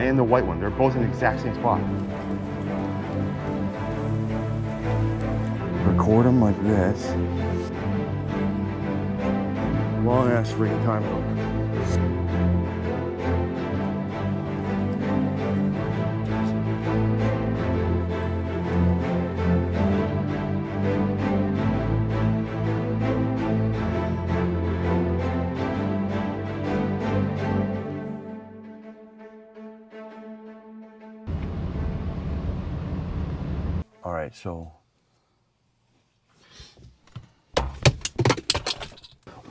and the white one. They're both in the exact same spot. Record them like this. Long ass freaking time though. All right, so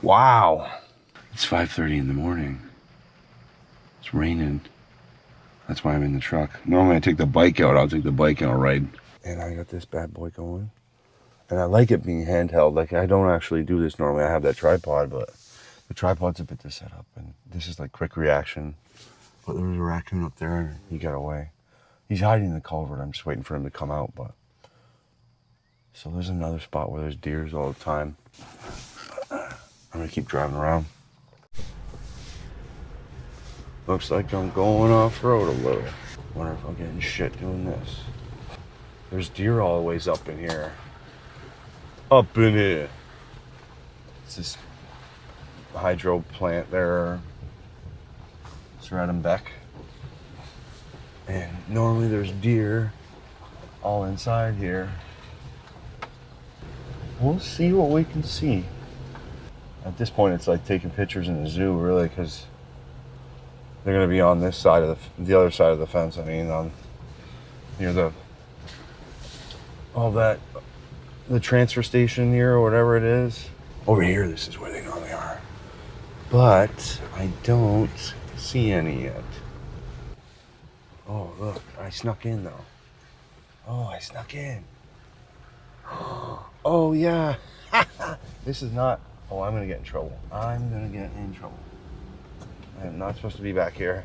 wow, it's 5:30 in the morning. It's raining. That's why I'm in the truck. Normally I take the bike out. I'll take the bike and I'll ride. And I got this bad boy going. And I like it being handheld. Like, I don't actually do this normally. I have that tripod, but the tripod's a bit to set up. And this is like quick reaction. But there was a raccoon up there and he got away. He's hiding in the culvert. I'm just waiting for him to come out. But so there's another spot where there's deers all the time. I'm gonna keep driving around. Looks like I'm going off-road a little. Wonder if I'm getting shit doing this. There's deer all the ways up in here. Up in here. It's this hydro plant there. It's right in Beck. And normally there's deer all inside here. We'll see what we can see. At this point, it's like taking pictures in the zoo, really, because they're going to be on this side of the other side of the fence. I mean, on near the the transfer station here or whatever it is. Over here, this is where they normally are. But I don't see any yet. Oh, look, I snuck in though. Oh, I snuck in. Oh, yeah. This is not. Oh, I'm gonna get in trouble. I'm gonna get in trouble. I am not supposed to be back here.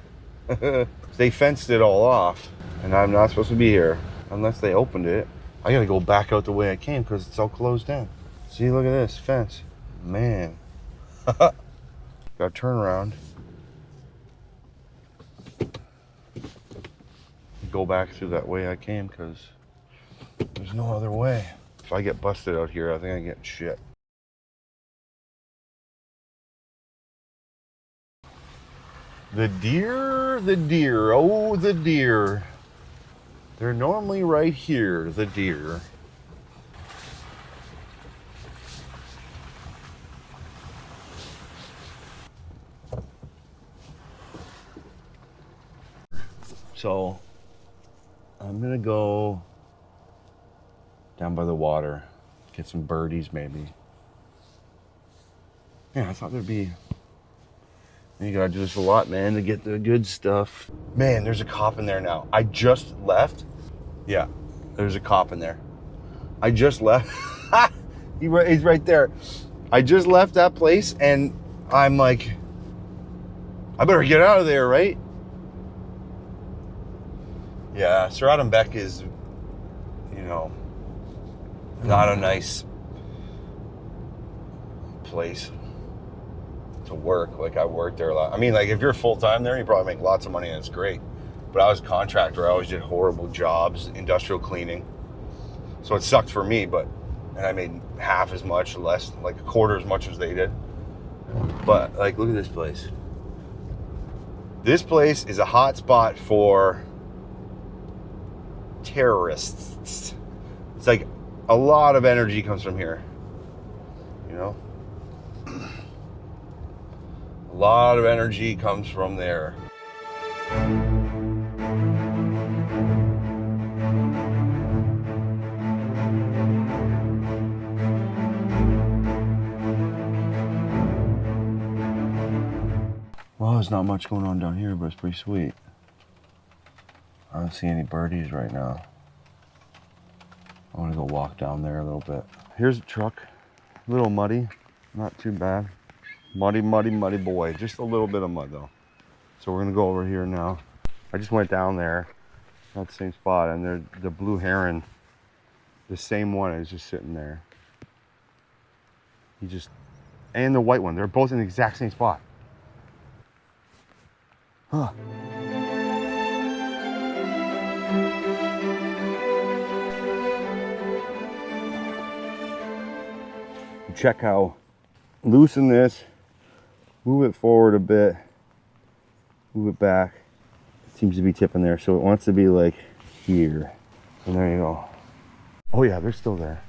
They fenced it all off, and I'm not supposed to be here unless they opened it. I gotta go back out the way I came because it's all closed in. See, look at this fence. Man. Gotta turn around. Go back through that way I came because there's no other way. If I get busted out here, I think I'm getting shit. The deer, oh, the deer. They're normally right here, the deer. So, I'm gonna go down by the water, get some birdies maybe. Yeah, I thought there'd be. You gotta do this a lot, man, to get the good stuff. Man, there's a cop in there now. I just left. Yeah, there's a cop in there. I just left. He's right there. I just left that place and I'm like, I better get out of there, right? Yeah, Sir Beck is, you know, not a nice place to work. Like, I worked there a lot. I mean, like, if you're full-time there, you probably make lots of money and it's great. But I was a contractor. I always did horrible jobs, industrial cleaning. So it sucked for me, and I made half as much, less, like a quarter as much as they did. But, like, look at this place. This place is a hot spot for terrorists. It's like a lot of energy comes from here, you know? A lot of energy comes from there. Well, there's not much going on down here, but it's pretty sweet. I don't see any birdies right now. I want to go walk down there a little bit. Here's a truck, a little muddy, not too bad. Muddy, muddy, muddy boy. Just a little bit of mud though. So we're gonna go over here now. I just went down there, not the same spot, and the blue heron, the same one is just sitting there. And the white one, they're both in the exact same spot. Huh. Check how, loosen this, move it forward a bit, move it back. It seems to be tipping there, so it wants to be like here. And there you go. Oh yeah, they're still there.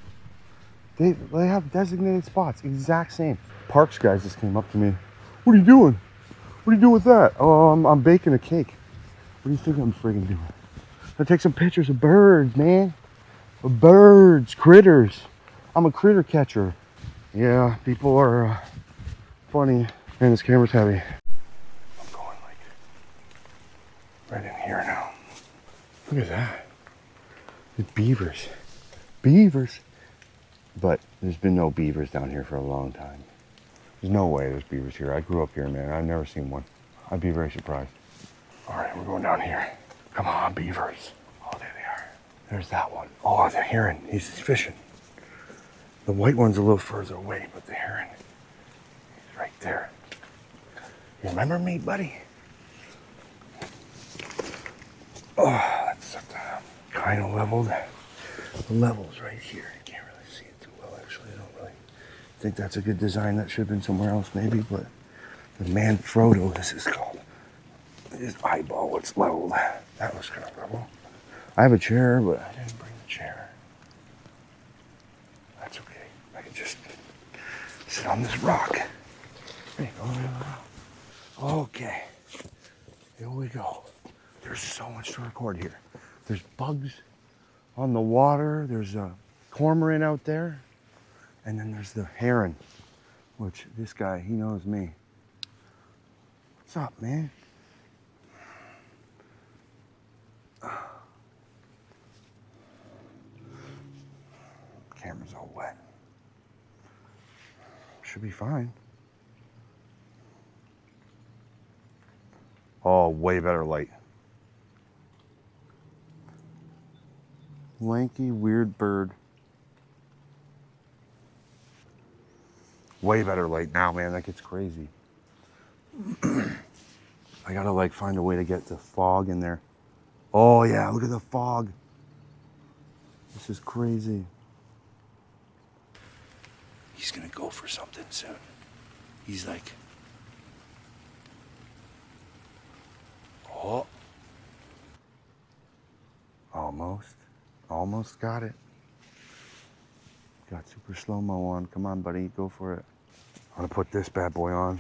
They have designated spots, exact same. Parks guys just came up to me. What are you doing? What are you doing with that? Oh, I'm baking a cake. What do you think I'm friggin' doing? I take some pictures of birds, man. Of birds, critters. I'm a critter catcher. Yeah, people are funny. Man, this camera's heavy. I'm going like right in here now. Look at that. It's beavers. Beavers. But there's been no beavers down here for a long time. There's no way there's beavers here. I grew up here, man. I've never seen one. I'd be very surprised. All right, we're going down here. Come on, beavers. Oh, there they are. There's that one. Oh, the heron. He's fishing. The white one's a little further away, but the heron, he's right there. You remember me, buddy? Oh, that's kind of leveled. The level's right here. You can't really see it too well, actually. I don't really think that's a good design. That should have been somewhere else, maybe, but the Manfrotto, this is called. His eyeball, what's leveled. That was kind of level. I have a chair, but I didn't bring the chair. That's okay. I can just sit on this rock. There you go. Okay. Here we go. There's so much to record here. There's bugs on the water. There's a cormorant out there. And then there's the heron, which this guy, he knows me. What's up, man? Camera's all wet. Should be fine. Oh, way better light. Lanky, weird bird. Way better light now, man. That gets crazy. I gotta like find a way to get the fog in there. Oh yeah, look at the fog. This is crazy. He's gonna go for something soon. He's like, oh. Almost got it. Got super slow-mo on. Come on, buddy, go for it. I'm gonna put this bad boy on.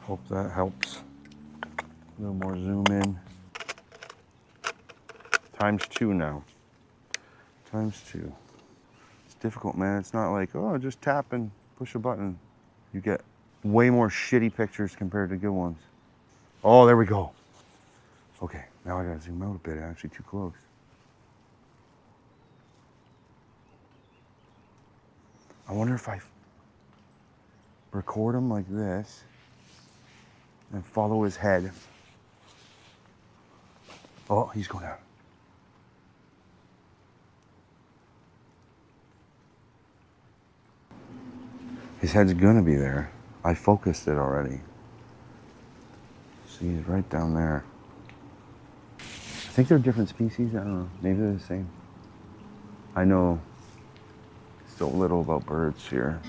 Hope that helps. A little more zoom in. ×2 now. ×2. It's difficult, man. It's not like, oh, just tap and push a button. You get way more shitty pictures compared to good ones. Oh, there we go. Okay, now I gotta zoom out a bit. Actually, too close. I wonder if I record him like this and follow his head. Oh, he's going out. His head's gonna be there. I focused it already. See, he's right down there. I think they're different species. I don't know. Maybe they're the same. I know so little about birds here.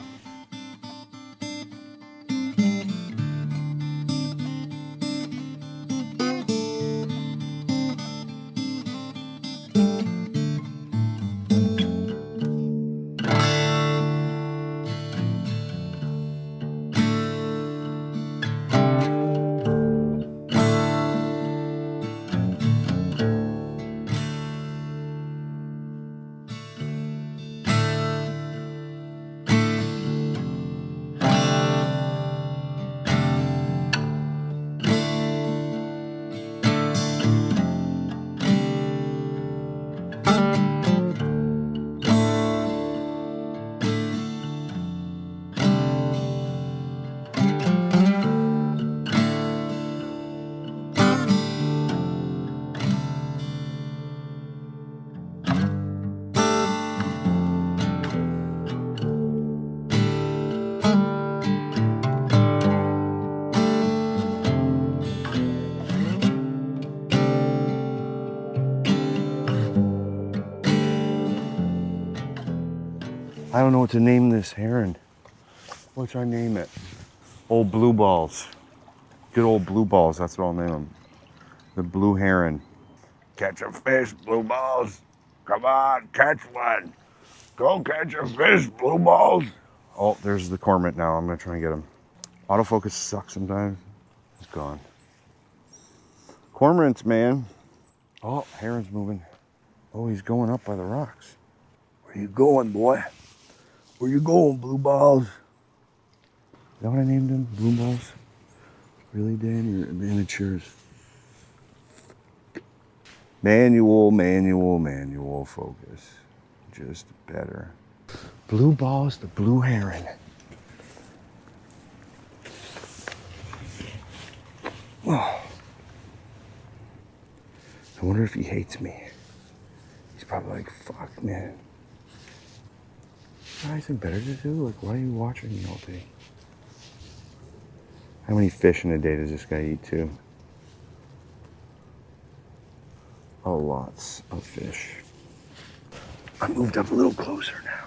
I don't know what to name this heron. What's I name it? Old blue balls. Good old blue balls, that's what I'll name them. The blue heron. Catch a fish, blue balls. Come on, catch one. Go catch a fish, blue balls. Oh, there's the cormorant now. I'm gonna try and get him. Autofocus sucks sometimes. It's gone. Cormorants, man. Oh, heron's moving. Oh, he's going up by the rocks. Where you going, boy? Where you going, blue balls? Is that what I named him? Blue balls? Really, Dan? You're amateurs. Manual focus. Just better. Blue balls, the blue heron. Oh. I wonder if he hates me. He's probably like, fuck, man. Is there anything better to do? Like, why are you watching me all day? How many fish in a day does this guy eat, too? Oh, lots of fish. I moved up a little closer now.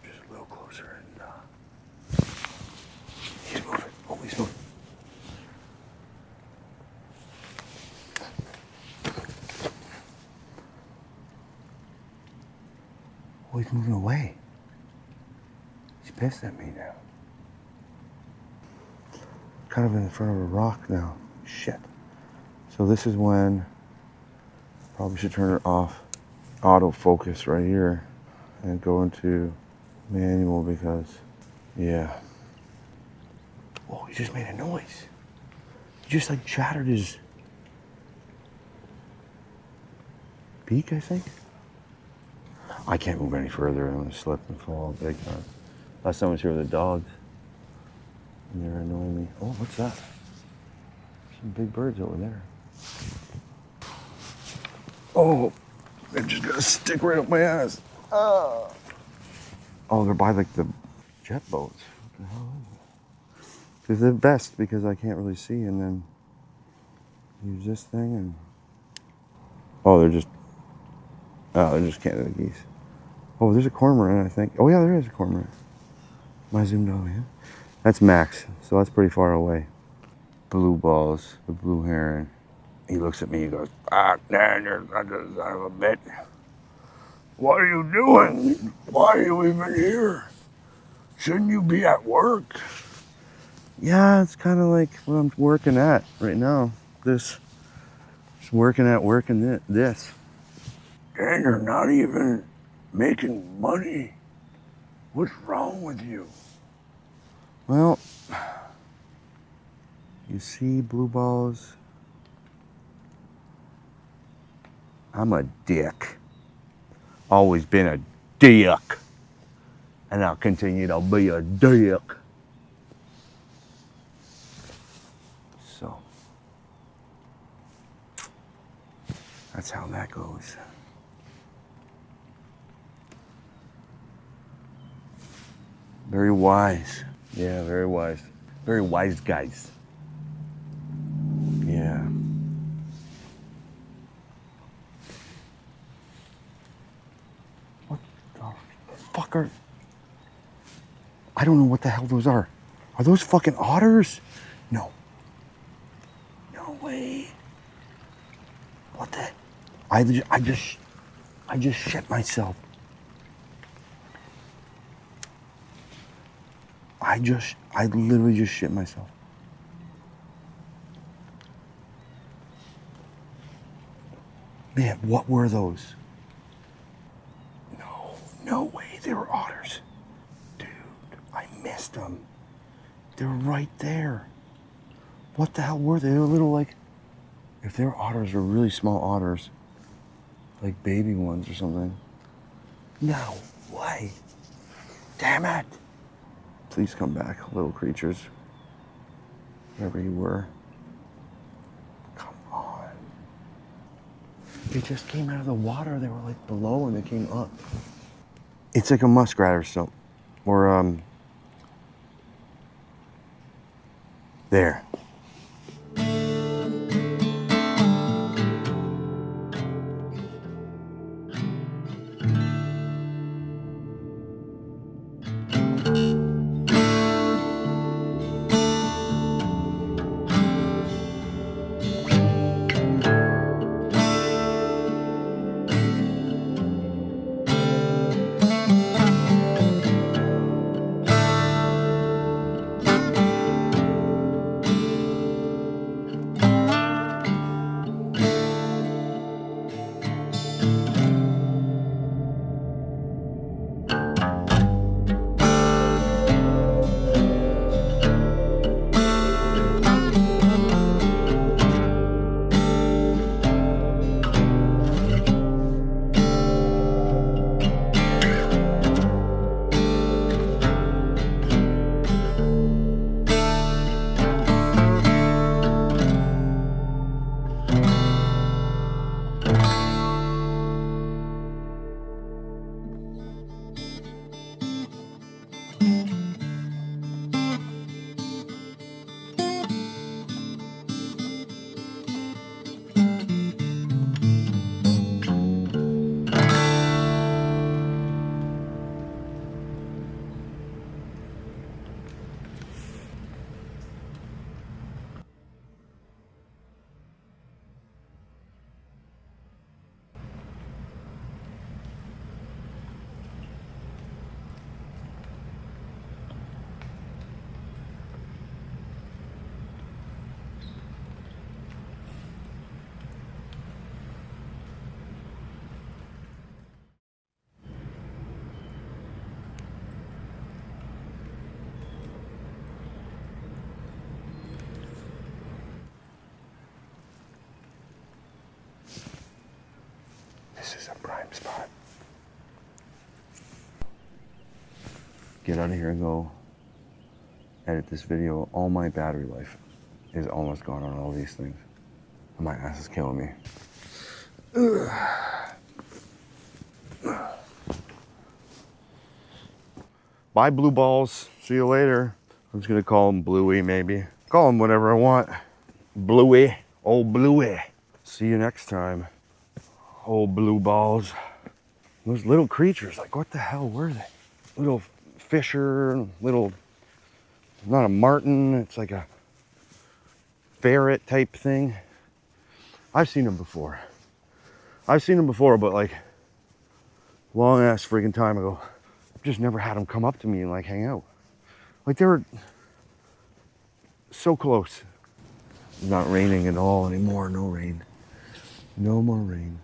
Just a little closer, and he's moving. Oh, he's moving. Oh, he's moving away. He's pissed at me now. Kind of in front of a rock now. Shit. So this is when, probably should turn it off. Autofocus right here. And go into manual because, yeah. Oh, he just made a noise. He just like chattered his beak, I think. I can't move any further. I'm gonna slip and fall big time. Last time I was here with the dogs. And they're annoying me. Oh, what's that? Some big birds over there. Oh, they're just gonna stick right up my ass. Oh, they're by like the jet boats. What the hell is it? Because they're best because I can't really see and then use this thing and... Oh, they're just Canada geese. Oh, there's a cormorant, I think. Oh yeah, there is a cormorant. Am I zoomed out, yeah? That's Max, so that's pretty far away. Blue balls, the blue heron. He looks at me, he goes, "Ah, man, you're such a son of a bitch. What are you doing? Why are you even here? Shouldn't you be at work?" Yeah, it's kind of like what I'm working at right now. Just working this. And you're not even making money. What's wrong with you? Well, you see, blue balls, I'm a dick. Always been a dick. And I'll continue to be a dick. So, that's how that goes. Very wise. Yeah, very wise. Very wise guys. Yeah. What the fuck are... I don't know what the hell those are. Are those fucking otters? No. No way. What the... I just shit myself. I literally just shit myself. Man, what were those? No way, they were otters. Dude, I missed them. They're right there. What the hell were they? They were little like, if they were otters, they're really small otters. Like baby ones or something. No way. Damn it. Please come back, little creatures. Wherever you were. Come on. They just came out of the water. They were like below and they came up. It's like a muskrat or something. Or, there. spot. Get out of here and go edit this video. All my battery life is almost gone on all these things. My ass is killing me. Bye, blue balls. See you later. I'm just gonna call him Bluey, maybe. Call him whatever I want. Bluey. Old Bluey. See you next time. Old blue balls. Those little creatures, like what the hell were they? Little fisher, little, not a martin, it's like a ferret type thing. I've seen them before. But like long ass freaking time ago. Just never had them come up to me and like hang out. Like they were so close. It's not raining at all anymore. No rain. No more rain.